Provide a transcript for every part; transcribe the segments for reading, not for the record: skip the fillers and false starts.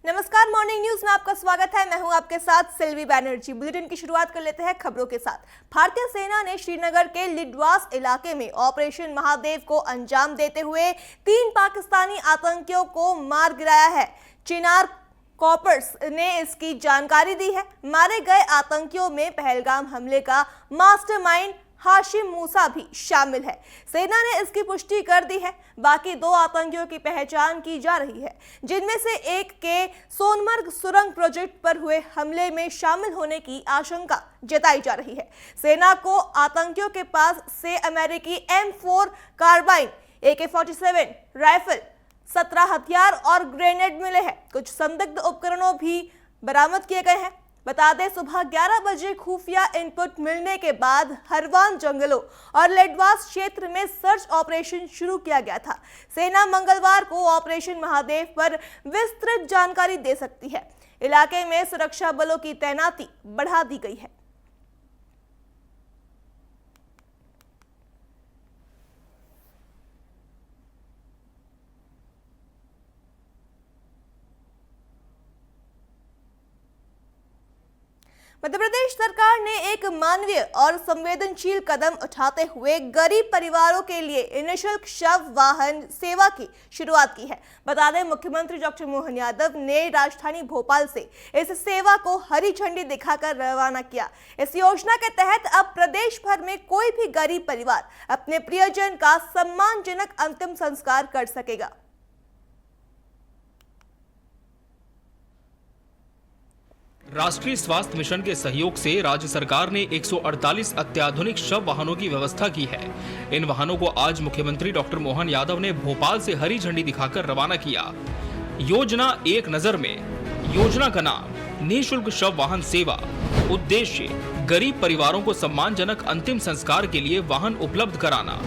नमस्कार, morning news में आपका स्वागत है। मैं हूं आपके साथ सिल्वी बैनर्जी। बुलेटिन की शुरुआत कर लेते हैं खबरों के साथ। भारतीय सेना ने श्रीनगर के लिडवास इलाके में ऑपरेशन महादेव को अंजाम देते हुए 3 पाकिस्तानी आतंकियों को मार गिराया है। चिनार कॉपर्स ने इसकी जानकारी दी है। मारे गए आतंकियों में पहलगाम हमले का मास्टरमाइंड हाशिम मूसा भी शामिल है। सेना ने इसकी पुष्टि कर दी है। बाकी 2 आतंकियों की पहचान की जा रही है, जिनमें से एक के सोनमर्ग सुरंग प्रोजेक्ट पर हुए हमले में शामिल होने की आशंका जताई जा रही है। सेना को आतंकियों के पास से अमेरिकी M4 कार्बाइन, AK-47 राइफल, 17 हथियार और ग्रेनेड मिले हैं। कुछ संदिग्ध उपकरणों भी बरामद किए गए हैं। बता दें, सुबह 11 बजे खुफिया इनपुट मिलने के बाद हरवान जंगलों और लेडवास क्षेत्र में सर्च ऑपरेशन शुरू किया गया था। सेना मंगलवार को ऑपरेशन महादेव पर विस्तृत जानकारी दे सकती है। इलाके में सुरक्षा बलों की तैनाती बढ़ा दी गई है। मध्य प्रदेश सरकार ने एक मानवीय और संवेदनशील कदम उठाते हुए गरीब परिवारों के लिए निःशुल्क शव वाहन सेवा की शुरुआत की है। बता दें, मुख्यमंत्री डॉक्टर मोहन यादव ने राजधानी भोपाल से इस सेवा को हरी झंडी दिखाकर रवाना किया। इस योजना के तहत अब प्रदेश भर में कोई भी गरीब परिवार अपने प्रियजन का सम्मानजनक अंतिम संस्कार कर सकेगा। राष्ट्रीय स्वास्थ्य मिशन के सहयोग से राज्य सरकार ने 148 अत्याधुनिक शव वाहनों की व्यवस्था की है। इन वाहनों को आज मुख्यमंत्री डॉक्टर मोहन यादव ने भोपाल से हरी झंडी दिखाकर रवाना किया। योजना एक नजर में। योजना का नाम निःशुल्क शव वाहन सेवा। उद्देश्य गरीब परिवारों को सम्मानजनक अंतिम संस्कार के लिए वाहन उपलब्ध कराना।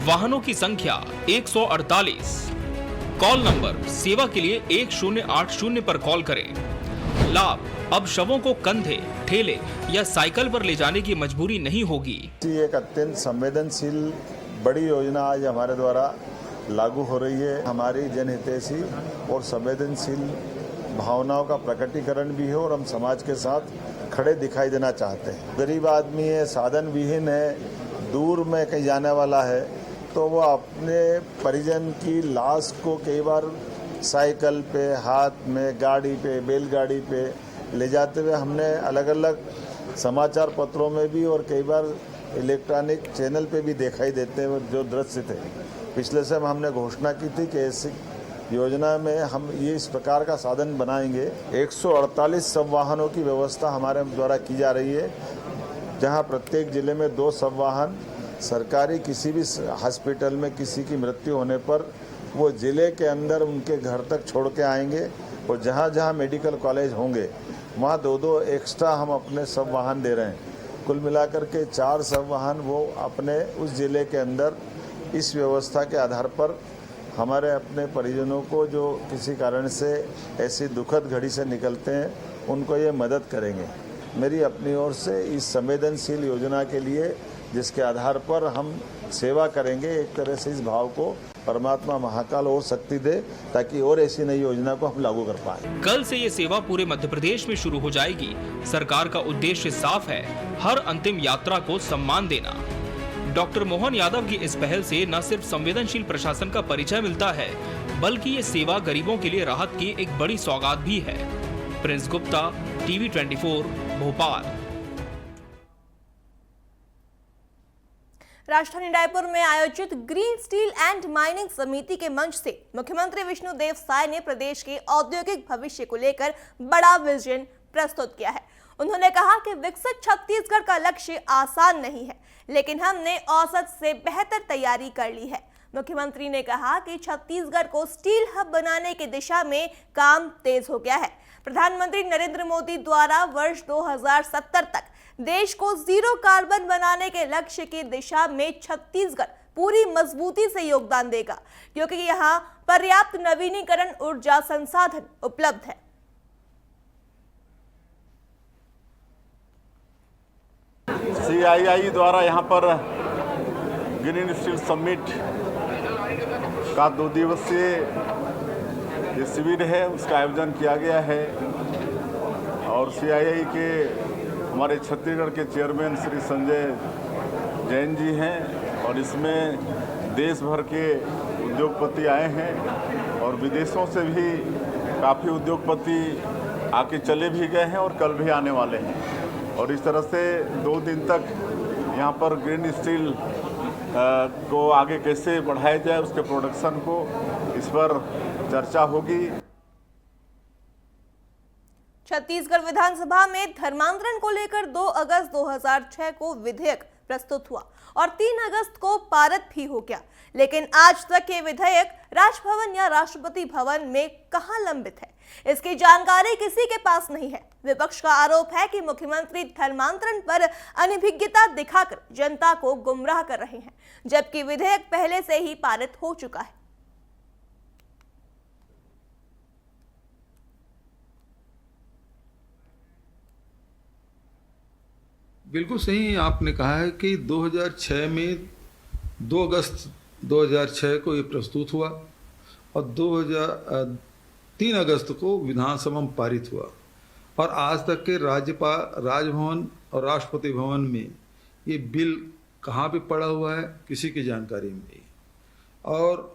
वाहनों की संख्या 148। कॉल नंबर सेवा के लिए 1080 पर कॉल करें। लाभ, अब शवों को कंधे, ठेले या साइकिल पर ले जाने की मजबूरी नहीं होगी। एक अत्यंत संवेदनशील बड़ी योजना आज हमारे द्वारा लागू हो रही है। हमारी जनहितैषी और संवेदनशील भावनाओं का प्रकटीकरण भी है और हम समाज के साथ खड़े दिखाई देना चाहते हैं। गरीब आदमी है, साधन विहीन है, दूर में कहीं जाने वाला है, तो वो अपने परिजन की लाश को कई बार साइकिल पे, हाथ में, गाड़ी पे, बैलगाड़ी पे ले जाते हुए हमने अलग अलग समाचार पत्रों में भी और कई बार इलेक्ट्रॉनिक चैनल पे भी दिखाई देते हैं जो दृश्य थे। पिछले समय हमने घोषणा की थी कि ऐसी योजना में हम ये इस प्रकार का साधन बनाएंगे। 148 शव वाहनों की व्यवस्था हमारे द्वारा की जा रही है, जहां प्रत्येक जिले में 2 शव वाहन सरकारी किसी भी हॉस्पिटल में किसी की मृत्यु होने पर वो जिले के अंदर उनके घर तक छोड़ के आएंगे और जहाँ जहाँ मेडिकल कॉलेज होंगे वहाँ 2 एक्स्ट्रा हम अपने सब वाहन दे रहे हैं। कुल मिलाकर के 4 सब वाहन वो अपने उस जिले के अंदर इस व्यवस्था के आधार पर हमारे अपने परिजनों को जो किसी कारण से ऐसी दुखद घड़ी से निकलते हैं उनको ये मदद करेंगे। मेरी अपनी ओर से इस संवेदनशील योजना के लिए जिसके आधार पर हम सेवा करेंगे, एक तरह से इस भाव को परमात्मा महाकाल और शक्ति दे ताकि और ऐसी नई योजना को हम लागू कर पाए। कल से ये सेवा पूरे मध्य प्रदेश में शुरू हो जाएगी। सरकार का उद्देश्य साफ है, हर अंतिम यात्रा को सम्मान देना। डॉक्टर मोहन यादव की इस पहल से न सिर्फ संवेदनशील प्रशासन का परिचय मिलता है, बल्कि ये सेवा गरीबों के लिए राहत की एक बड़ी सौगात भी है। Prince Gupta, TV 24, Bhopal. राजधानी रायपुर में आयोजित ग्रीन स्टील एंड माइनिंग समिति के मंच से मुख्यमंत्री विष्णुदेव साय ने प्रदेश के औद्योगिक भविष्य को लेकर बड़ा विजन प्रस्तुत किया है। उन्होंने कहा कि विकसित छत्तीसगढ़ का लक्ष्य आसान नहीं है, लेकिन हमने औसत से बेहतर तैयारी कर ली है। मुख्यमंत्री ने कहा कि छत्तीसगढ़ को स्टील हब बनाने की दिशा में काम तेज हो गया है। प्रधानमंत्री नरेंद्र मोदी द्वारा वर्ष 2070 तक देश को जीरो कार्बन बनाने के लक्ष्य की दिशा में छत्तीसगढ़ पूरी मजबूती से योगदान देगा, क्योंकि यहाँ पर्याप्त नवीनीकरण ऊर्जा संसाधन उपलब्ध है। CII द्वारा यहाँ पर ग्रीन स्टील समिट का 2 दिवसीय ये शिविर है उसका आयोजन किया गया है और CII के हमारे छत्तीसगढ़ के चेयरमैन श्री संजय जैन जी हैं और इसमें देश भर के उद्योगपति आए हैं और विदेशों से भी काफ़ी उद्योगपति आके चले भी गए हैं और कल भी आने वाले हैं और इस तरह से 2 दिन तक यहाँ पर ग्रीन स्टील को आगे कैसे बढ़ाया जाए उसके प्रोडक्शन को इस पर चर्चा होगी। छत्तीसगढ़ विधानसभा में धर्मांतरण को लेकर 2 अगस्त 2006 को विधेयक प्रस्तुत हुआ और 3 अगस्त को पारित भी हो गया, लेकिन आज तक ये विधेयक राजभवन या राष्ट्रपति भवन में कहां लंबित है, इसकी जानकारी किसी के पास नहीं है। विपक्ष का आरोप है कि मुख्यमंत्री धर्मांतरण पर अनभिज्ञता दिखाकर जनता को गुमराह कर रहे हैं, जबकि विधेयक पहले से ही पारित हो चुका है। बिल्कुल सही आपने कहा है कि 2006 में 2 अगस्त 2006 को ये प्रस्तुत हुआ और 3 अगस्त को विधानसभा में पारित हुआ और आज तक के राजभवन और राष्ट्रपति भवन में ये बिल कहाँ पे पड़ा हुआ है किसी की जानकारी में नहीं और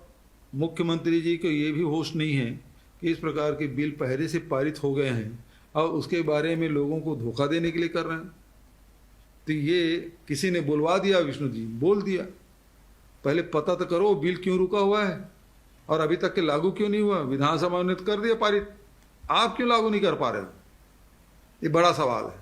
मुख्यमंत्री जी को ये भी होश नहीं है कि इस प्रकार के बिल पहले से पारित हो गए हैं और उसके बारे में लोगों को धोखा देने के लिए कर रहे हैं। तो ये किसी ने बुलवा दिया, विष्णु जी बोल दिया, पहले पता तो करो बिल क्यों रुका हुआ है और अभी तक के लागू क्यों नहीं हुआ। विधानसभा ने तो कर दिया पारित, आप क्यों लागू नहीं कर पा रहे हो, ये बड़ा सवाल है।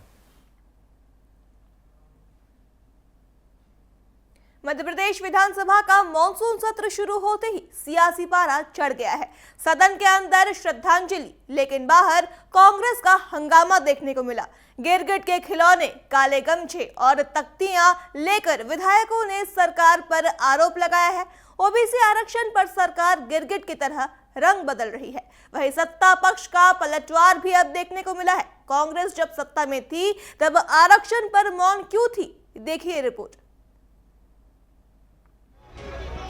मध्य प्रदेश विधानसभा का मॉनसून सत्र शुरू होते ही सियासी पारा चढ़ गया है। सदन के अंदर श्रद्धांजलि, लेकिन बाहर कांग्रेस का हंगामा देखने को मिला। गिरगिट के खिलौने, काले गमछे और तख्तियां लेकर विधायकों ने सरकार पर आरोप लगाया है। ओबीसी आरक्षण पर सरकार गिरगिट की तरह रंग बदल रही है। वहीं सत्ता पक्ष का पलटवार भी अब देखने को मिला है। कांग्रेस जब सत्ता में थी तब आरक्षण पर मौन क्यों थी, देखिए रिपोर्ट।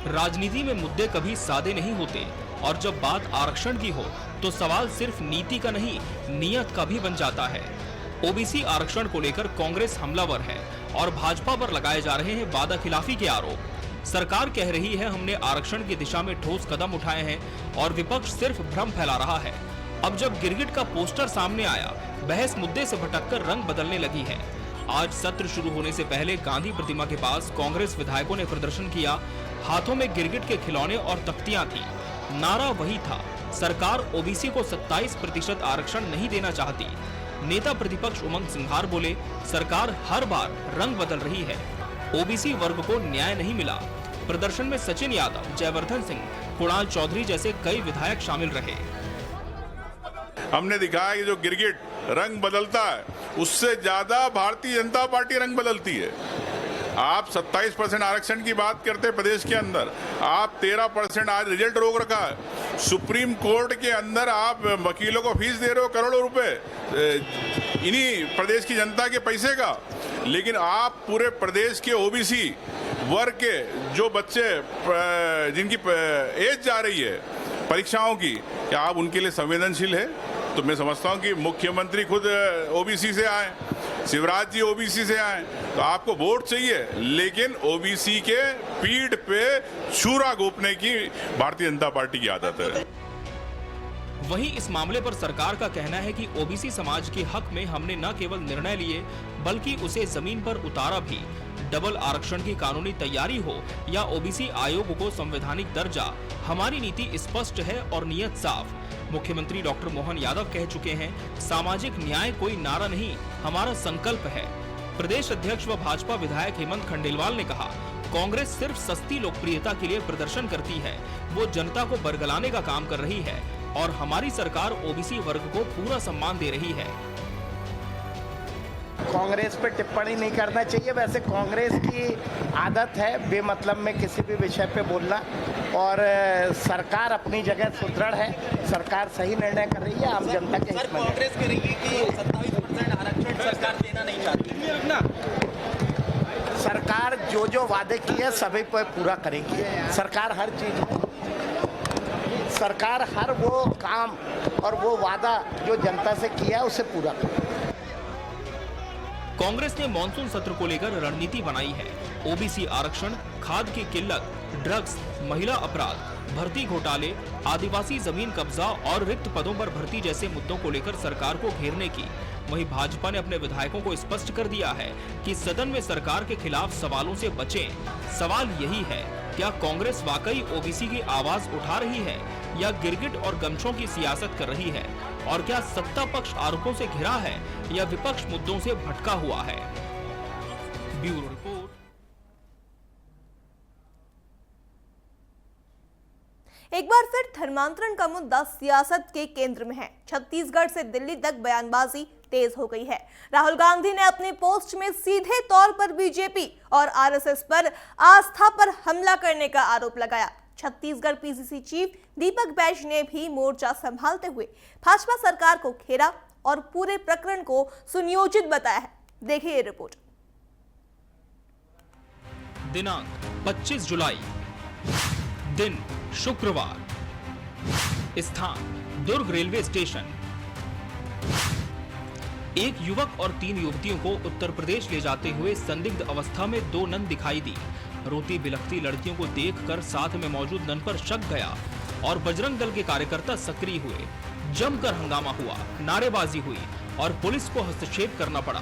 राजनीति में मुद्दे कभी सादे नहीं होते और जब बात आरक्षण की हो तो सवाल सिर्फ नीति का नहीं, नियत का भी बन जाता है। ओबीसी आरक्षण को लेकर कांग्रेस हमलावर है और भाजपा पर लगाए जा रहे हैं वादा खिलाफी के आरोप। सरकार कह रही है हमने आरक्षण की दिशा में ठोस कदम उठाए हैं और विपक्ष सिर्फ भ्रम फैला रहा है। अब जब गिरगिट का पोस्टर सामने आया, बहस मुद्दे से भटककर रंग बदलने लगी है। आज सत्र शुरू होने से पहले गांधी प्रतिमा के पास कांग्रेस विधायकों ने प्रदर्शन किया। हाथों में गिरगिट के खिलौने और तख्तियां थी। नारा वही था, सरकार ओबीसी को 27% आरक्षण नहीं देना चाहती। नेता प्रतिपक्ष उमंग सिंघार बोले, सरकार हर बार रंग बदल रही है, ओबीसी वर्ग को न्याय नहीं मिला। प्रदर्शन में सचिन यादव, जयवर्धन सिंह, कुणाल चौधरी जैसे कई विधायक शामिल रहे। हमने दिखाया कि जो गिरगिट रंग बदलता है उससे ज्यादा भारतीय जनता पार्टी रंग बदलती है। आप 27% आरक्षण की बात करते प्रदेश के अंदर, आप 13% आज रिजल्ट रोक रखा है। सुप्रीम कोर्ट के अंदर आप वकीलों को फीस दे रहे हो करोड़ों रुपए इन्हीं प्रदेश की जनता के पैसे का, लेकिन आप पूरे प्रदेश के ओबीसी वर्ग के जो बच्चे जिनकी एज जा रही है परीक्षाओं की, क्या आप उनके लिए संवेदनशील है? तो मैं समझता हूं कि मुख्यमंत्री खुद ओबीसी से आए, शिवराज जी ओबीसी से आए, तो आपको वोट चाहिए, लेकिन ओबीसी के पीठ पे छुरा घोंपने की भारतीय जनता पार्टी की आदत है। वहीं इस मामले पर सरकार का कहना है कि ओबीसी समाज के हक में हमने न केवल निर्णय लिए बल्कि उसे जमीन पर उतारा भी। डबल आरक्षण की कानूनी तैयारी हो या ओबीसी आयोग को संवैधानिक दर्जा, हमारी नीति स्पष्ट है और नियत साफ। मुख्यमंत्री डॉक्टर मोहन यादव कह चुके हैं, सामाजिक न्याय कोई नारा नहीं, हमारा संकल्प है। प्रदेश अध्यक्ष व भाजपा विधायक हेमंत खंडेलवाल ने कहा, कांग्रेस सिर्फ सस्ती लोकप्रियता के लिए प्रदर्शन करती है, वो जनता को बरगलाने का काम कर रही है और हमारी सरकार ओबीसी वर्ग को पूरा सम्मान दे रही है। कांग्रेस पे टिप्पणी नहीं करना चाहिए। वैसे कांग्रेस की आदत है बेमतलब में किसी भी विषय पे बोलना, और सरकार अपनी जगह सुदृढ़ है, सरकार सही निर्णय कर रही है, आम जनता के हित में। कांग्रेस कह रही है कि 27% आरक्षण सरकार देना नहीं चाहती। सरकार जो जो वादे किए सभी पर पूरा करेगी। सरकार हर चीज में सरकार हर वो काम और वो वादा जो जनता से किया उसे पूरा करे। कांग्रेस ने मॉनसून सत्र को लेकर रणनीति बनाई है। ओबीसी आरक्षण, खाद की किल्लत, ड्रग्स, महिला अपराध, भर्ती घोटाले, आदिवासी जमीन कब्जा और रिक्त पदों पर भर्ती जैसे मुद्दों को लेकर सरकार को घेरने की। वहीं भाजपा ने अपने विधायकों को स्पष्ट कर दिया है कि सदन में सरकार के खिलाफ सवालों से बचें। सवाल यही है, क्या कांग्रेस वाकई ओबीसी की आवाज उठा रही है या गिरगिट और गमछों की सियासत कर रही है? और क्या सत्ता पक्ष आरोपों से घिरा है या विपक्ष मुद्दों से भटका हुआ है? Bureau report. एक बार फिर धर्मांतरण का मुद्दा सियासत के केंद्र में है। छत्तीसगढ़ से दिल्ली तक बयानबाजी तेज हो गई है। राहुल गांधी ने अपनी पोस्ट में सीधे तौर पर बीजेपी और आरएसएस पर आस्था पर हमला करने का आरोप लगाया। छत्तीसगढ़ पीसीसी चीफ दीपक बैज ने भी मोर्चा संभालते हुए भाजपा सरकार को घेरा और पूरे प्रकरण को सुनियोजित बताया है। देखिए ये रिपोर्ट। दिनांक 25 जुलाई, दिन शुक्रवार, स्थान दुर्ग रेलवे स्टेशन। एक युवक और 3 युवतियों को उत्तर प्रदेश ले जाते हुए संदिग्ध अवस्था में 2 नन दिखाई दी। रोती बिलखती लड़कियों को देखकर साथ में मौजूद नन पर शक गया और बजरंग दल के कार्यकर्ता सक्रिय हुए। जमकर हंगामा हुआ, नारेबाजी हुई और पुलिस को हस्तक्षेप करना पड़ा।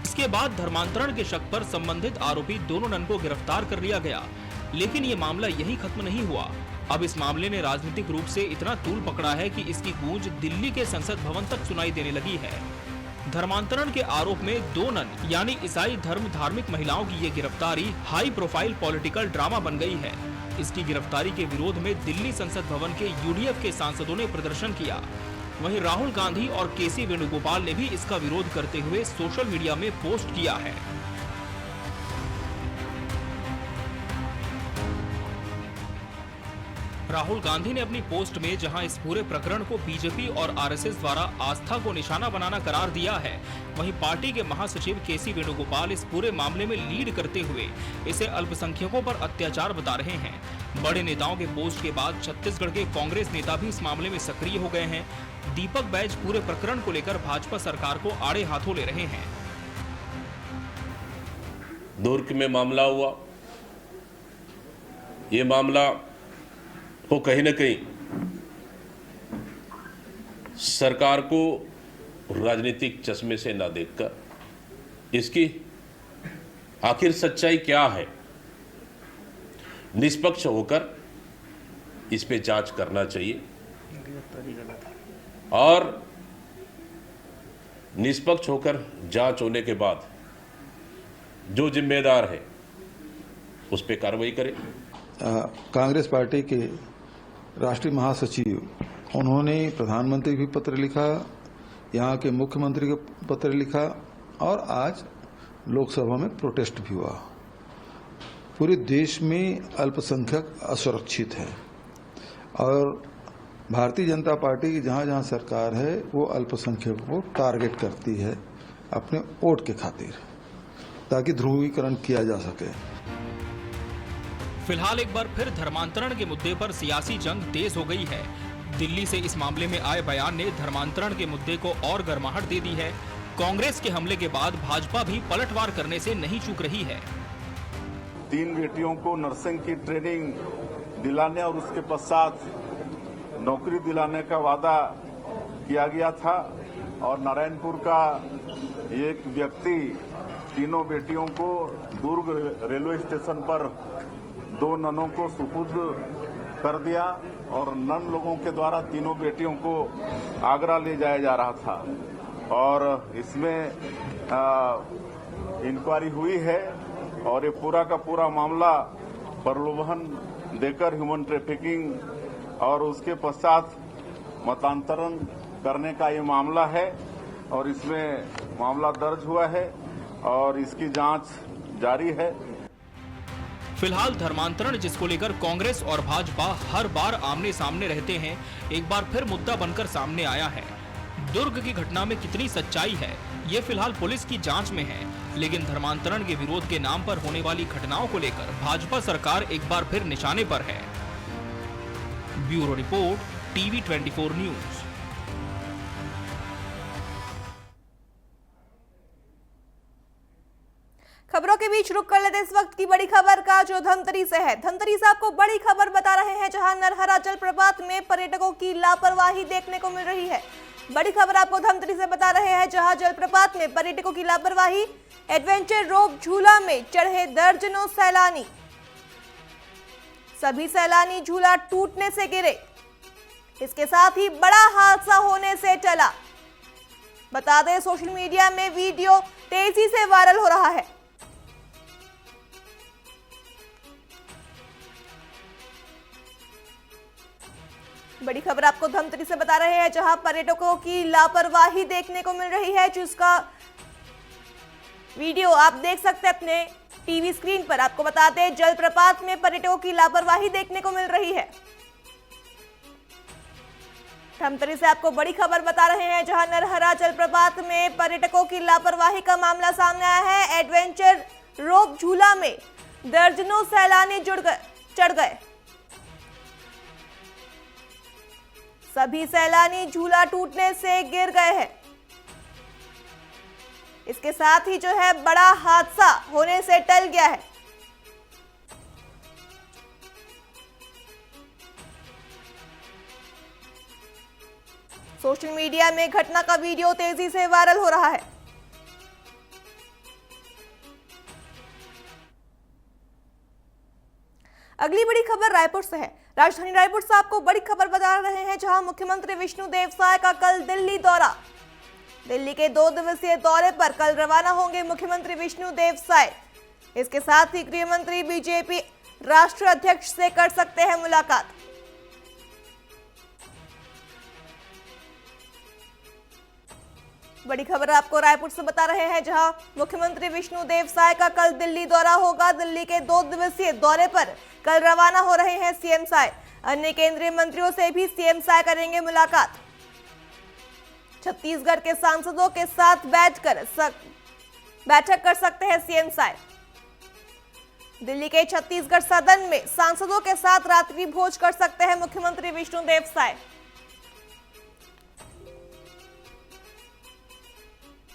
इसके बाद धर्मांतरण के शक पर संबंधित आरोपी दोनों नन को गिरफ्तार कर लिया गया। लेकिन ये मामला यही खत्म नहीं हुआ। अब इस मामले ने राजनीतिक रूप से इतना तूल पकड़ा है कि इसकी गूंज दिल्ली के संसद भवन तक सुनाई देने लगी है। धर्मांतरण के आरोप में 2 नन यानी ईसाई धर्म धार्मिक महिलाओं की ये गिरफ्तारी हाई प्रोफाइल पॉलिटिकल ड्रामा बन गई है। इसकी गिरफ्तारी के विरोध में दिल्ली संसद भवन के यूडीएफ के सांसदों ने प्रदर्शन किया। वहीं राहुल गांधी और केसी वेणुगोपाल ने भी इसका विरोध करते हुए सोशल मीडिया में पोस्ट किया है। राहुल गांधी ने अपनी पोस्ट में जहां इस पूरे प्रकरण को बीजेपी और आरएसएस द्वारा आस्था को निशाना बनाना करार दिया है, वहीं पार्टी के महासचिव केसी वेणुगोपाल इस पूरे मामले में लीड करते हुए इसे अल्पसंख्यकों पर अत्याचार बता रहे हैं। बड़े नेताओं के पोस्ट के बाद छत्तीसगढ़ के कांग्रेस नेता भी इस मामले में सक्रिय हो गए हैं। दीपक बैज पूरे प्रकरण को लेकर भाजपा सरकार को आड़े हाथों ले रहे हैं। दुर्ग में मामला हुआ, ये मामला वो कहीं न कहीं सरकार को राजनीतिक चश्मे से ना देखकर इसकी आखिर सच्चाई क्या है, निष्पक्ष होकर इस पे जांच करना चाहिए और निष्पक्ष होकर जांच होने के बाद जो जिम्मेदार है उस पे कार्रवाई करें। कांग्रेस पार्टी के राष्ट्रीय महासचिव उन्होंने प्रधानमंत्री भी पत्र लिखा, यहाँ के मुख्यमंत्री को पत्र लिखा और आज लोकसभा में प्रोटेस्ट भी हुआ। पूरे देश में अल्पसंख्यक असुरक्षित है और भारतीय जनता पार्टी की जहाँ जहाँ सरकार है वो अल्पसंख्यकों को टारगेट करती है अपने वोट के खातिर, ताकि ध्रुवीकरण किया जा सके। फिलहाल एक बार फिर धर्मांतरण के मुद्दे पर सियासी जंग तेज हो गई है। दिल्ली से इस मामले में आए बयान ने धर्मांतरण के मुद्दे को और गर्माहट दे दी है। कांग्रेस के हमले के बाद भाजपा भी पलटवार करने से नहीं चूक रही है। 3 बेटियों को नर्सिंग की ट्रेनिंग दिलाने और उसके पश्चात नौकरी दिलाने का वादा किया गया था और नारायणपुर का एक व्यक्ति तीनों बेटियों को दुर्ग रेलवे स्टेशन पर 2 ननों को सुपुर्द कर दिया और नन लोगों के द्वारा तीनों बेटियों को आगरा ले जाया जा रहा था और इसमें इंक्वायरी हुई है और ये पूरा का पूरा मामला प्रलोभन देकर ह्यूमन ट्रैफिकिंग और उसके पश्चात मतांतरण करने का ये मामला है और इसमें मामला दर्ज हुआ है और इसकी जांच जारी है। फिलहाल धर्मांतरण, जिसको लेकर कांग्रेस और भाजपा हर बार आमने सामने रहते हैं, एक बार फिर मुद्दा बनकर सामने आया है। दुर्ग की घटना में कितनी सच्चाई है, ये फिलहाल पुलिस की जांच में है, लेकिन धर्मांतरण के विरोध के नाम पर होने वाली घटनाओं को लेकर भाजपा सरकार एक बार फिर निशाने पर है। Bureau report, TV 24 news. खबरों के बीच रुक कर लेते इस वक्त की बड़ी खबर का, जो धमतरी से है। धमतरी से आपको बड़ी खबर बता रहे हैं, जहां नरहरा जलप्रपात में पर्यटकों की लापरवाही देखने को मिल रही है। बड़ी खबर आपको धमतरी से बता रहे हैं, जहां जलप्रपात में पर्यटकों की लापरवाही। एडवेंचर रोप झूला में चढ़े दर्जनों सैलानी, सभी सैलानी झूला टूटने से गिरे। इसके साथ ही बड़ा हादसा होने से टला। बता दें, सोशल मीडिया में वीडियो तेजी से वायरल हो रहा है। बड़ी खबर आपको धमतरी से बता रहे हैं, जहां पर्यटकों की लापरवाही देखने को मिल रही है, जिसका वीडियो आप देख सकते हैं अपने टीवी स्क्रीन पर। आपको बताते हैं, जलप्रपात में पर्यटकों की लापरवाही देखने को मिल रही है। धमतरी से आपको बड़ी खबर बता रहे हैं, जहां नरहरा जलप्रपात में पर्यटकों की लापरवाही का मामला सामने आया है। एडवेंचर रोप झूला में दर्जनों सैलानी चढ़ गए। सभी सैलानी झूला टूटने से गिर गए हैं। इसके साथ ही जो है बड़ा हादसा होने से टल गया है। सोशल मीडिया में घटना का वीडियो तेजी से वायरल हो रहा है। अगली बड़ी खबर रायपुर से है। राजधानी रायपुर से आपको बड़ी खबर बता रहे हैं, जहां मुख्यमंत्री विष्णुदेव साय का कल दिल्ली दौरा। दिल्ली के 2 दिवसीय दौरे पर कल रवाना होंगे मुख्यमंत्री विष्णुदेव साय। इसके साथ ही गृह मंत्री बीजेपी राष्ट्रीय अध्यक्ष से कर सकते हैं मुलाकात। बड़ी खबर आपको रायपुर से बता रहे हैं, जहां मुख्यमंत्री विष्णुदेव साय का कल दिल्ली दौरा होगा। दिल्ली के 2 दिवसीय दौरे पर कल रवाना हो रहे हैं सीएम साय। अन्य केंद्रीय मंत्रियों से भी सीएम साय करेंगे मुलाकात। छत्तीसगढ़ के सांसदों के साथ बैठक कर सकते हैं सीएम साय। दिल्ली के छत्तीसगढ़ सदन में सांसदों के साथ रात्रि भोज कर सकते हैं मुख्यमंत्री विष्णुदेव साय।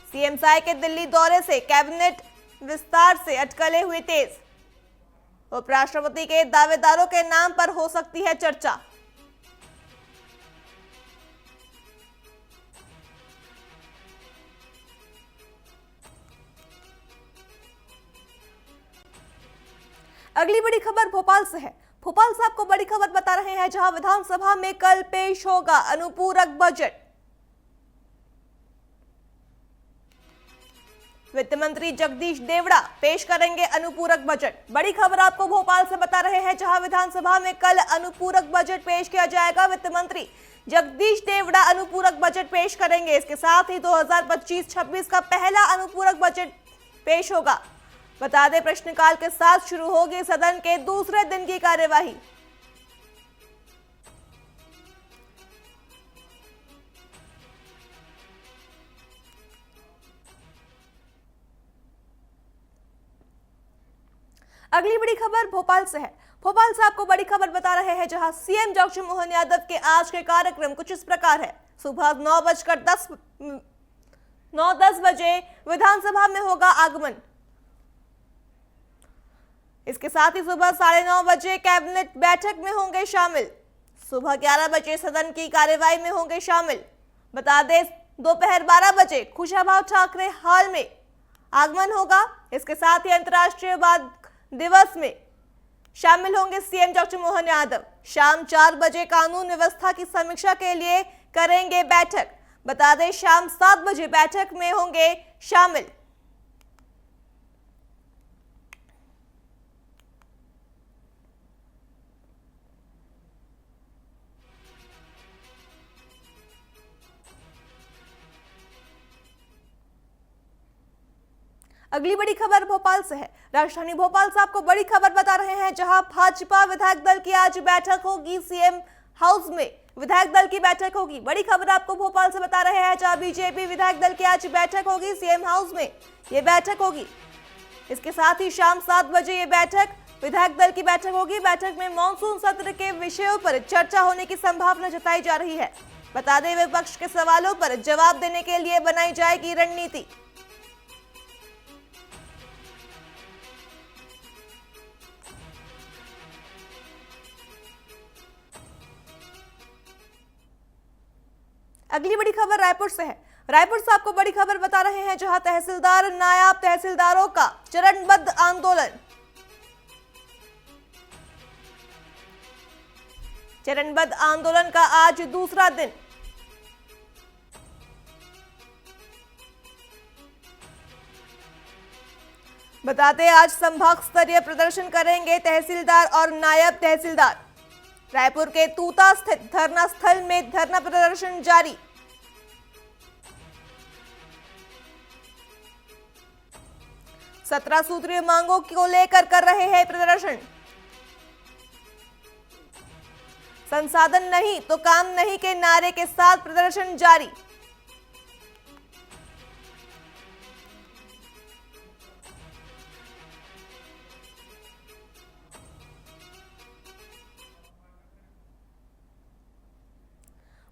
सीएम साय के दिल्ली दौरे से कैबिनेट विस्तार से अटकलें हुई तेज। उपराष्ट्रपति के दावेदारों के नाम पर हो सकती है चर्चा। अगली बड़ी खबर भोपाल से है। भोपाल से आपको बड़ी खबर बता रहे हैं, जहां विधानसभा में कल पेश होगा अनुपूरक बजट। वित्त मंत्री जगदीश देवड़ा पेश करेंगे अनुपूरक बजट। बड़ी खबर आपको भोपाल से बता रहे हैं, जहां विधानसभा में कल अनुपूरक बजट पेश किया जाएगा। वित्त मंत्री जगदीश देवड़ा अनुपूरक बजट पेश करेंगे। इसके साथ ही 2025-26 का पहला अनुपूरक बजट पेश होगा। बता दें, प्रश्नकाल के साथ शुरू होगी सदन के दूसरे दिन की कार्यवाही। अगली बड़ी खबर भोपाल से है। भोपाल से आपको बड़ी खबर बता रहे हैं, जहां सीएम डॉक्टर मोहन यादव के आज के कार्यक्रम कुछ इस प्रकार है। सुबह 9:10 बजे विधानसभा में होगा आगमन। इसके साथ ही सुबह 9:30 बजे कैबिनेट बैठक में होंगे शामिल। सुबह 11 बजे सदन की कार्यवाही में होंगे शामिल। बता दें, दोपहर 12 बजे खुशाभाऊ ठाकरे हॉल में आगमन होगा। इसके साथ ही अंतर्राष्ट्रीय बाल दिवस में शामिल होंगे सीएम डॉक्टर मोहन यादव। शाम 4 बजे कानून व्यवस्था की समीक्षा के लिए करेंगे बैठक। बता दें, शाम 7 बजे बैठक में होंगे शामिल। अगली बड़ी खबर भोपाल से है। राजधानी भोपाल से आपको बड़ी खबर बता रहे हैं, जहां भाजपा विधायक दल की आज बैठक होगी सीएम हाउस में। विधायक दल की बैठक होगी। बड़ी खबर आपको भोपाल से बता रहे हैं, जहां बीजेपी विधायक दल की आज बैठक होगी। सीएम हाउस में ये बैठक होगी। इसके साथ ही शाम 7 बजे ये बैठक विधायक दल की बैठक होगी। बैठक में मॉनसून सत्र के विषयों पर चर्चा होने की संभावना जताई जा रही है। बता दें, विपक्ष के सवालों पर जवाब देने के लिए बनाई जाएगी रणनीति। अगली बड़ी खबर रायपुर से है। रायपुर से आपको बड़ी खबर बता रहे हैं, जहां तहसीलदार नायब तहसीलदारों का चरणबद्ध आंदोलन। चरणबद्ध आंदोलन का आज दूसरा दिन। बताते आज संभाग स्तरीय प्रदर्शन करेंगे तहसीलदार और नायब तहसीलदार। रायपुर के तूता स्थित धरना स्थल में धरना प्रदर्शन जारी। सत्रह सूत्रीय मांगों को लेकर कर रहे हैं प्रदर्शन। संसाधन नहीं तो काम नहीं के नारे के साथ प्रदर्शन जारी।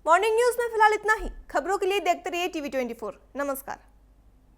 मॉर्निंग न्यूज में फिलहाल इतना ही। खबरों के लिए देखते रहिए टीवी 24। नमस्कार।